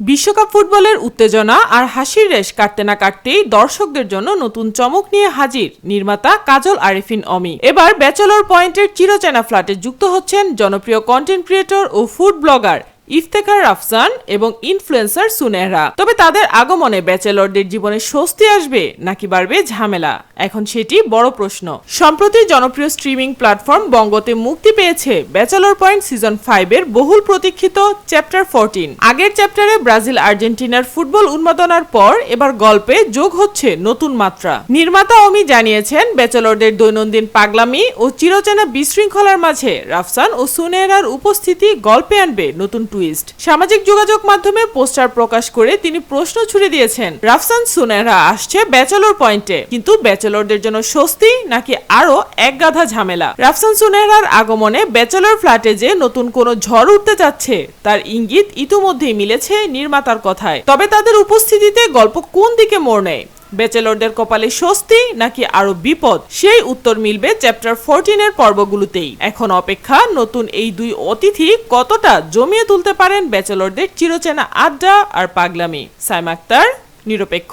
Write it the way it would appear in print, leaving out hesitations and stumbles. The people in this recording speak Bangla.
বিশ্বকাপ ফুটবলের উত্তেজনা আর হাসির রেশ কাটতে না কাটতেই দর্শকদের জন্য নতুন চমক নিয়ে হাজির নির্মাতা কাজল আরেফিন অমি। এবার ব্যাচেলর পয়েন্টের চিরচেনা ফ্ল্যাটে যুক্ত হচ্ছেন জনপ্রিয় কন্টেন্ট ক্রিয়েটর ও ফুড ব্লগার ইফতেখার রাফসান এবং ইনফ্লুয়েন্সার সুনেহরা। তবে তাদের আগমনে ব্যাচেলরদের জীবনে স্বস্তি আসবে নাকি বাড়বে ঝামেলা, এখন সেটি বড় প্রশ্ন। সম্প্রতি জনপ্রিয় স্ট্রিমিং প্ল্যাটফর্ম বঙ্গতে মুক্তি পেয়েছে ব্যাচেলর পয়েন্ট সিজন 5 এর বহুল প্রতীক্ষিত চ্যাপ্টার 14। আগের চ্যাপ্টারে ব্রাজিল আর্জেন্টিনার ফুটবল উন্মাদনার পর এবার গল্পে যোগ হচ্ছে নতুন মাত্রা। নির্মাতা অমি জানিয়েছেন, ব্যাচেলরদের দৈনন্দিন পাগলামি ও চিরচেনা বিশৃঙ্খলার মাঝে রাফসান ও সুনেহরার উপস্থিতি গল্পে আনবে নতুন টুইস্ট। সামাজিক যোগাযোগ মাধ্যমে পোস্টার প্রকাশ করে তিনি প্রশ্ন ছুড়ে দিয়েছেন, রাফসান সুনেহরা আসছে ব্যাচেলর পয়েন্টে, কিন্তু ব্যাচেলরদের জন্য স্বস্তি নাকি আরো এক গাধা ঝামেলা। রাফসান সুনেহরার আগমনে ব্যাচেলর ফ্ল্যাটে যে নতুন কোনো ঝড় উঠতে যাচ্ছে তার ইঙ্গিত ইতিমধ্যেই মিলেছে নির্মাতার কথায়। তবে তাদের উপস্থিতিতে গল্প কোন দিকে মোড় নেয়, ব্যাচেলরদের কপালে স্বস্তি নাকি আরো বিপদ, সেই উত্তর মিলবে চ্যাপ্টার 14 এর পর্বগুলোতেই। এখন অপেক্ষা নতুন এই দুই অতিথি কতটা জমিয়ে তুলতে পারেন ব্যাচেলরদের চিরচেনা আড্ডা আর পাগলামি। সাইমা আক্তার, নিরপেক্ষ।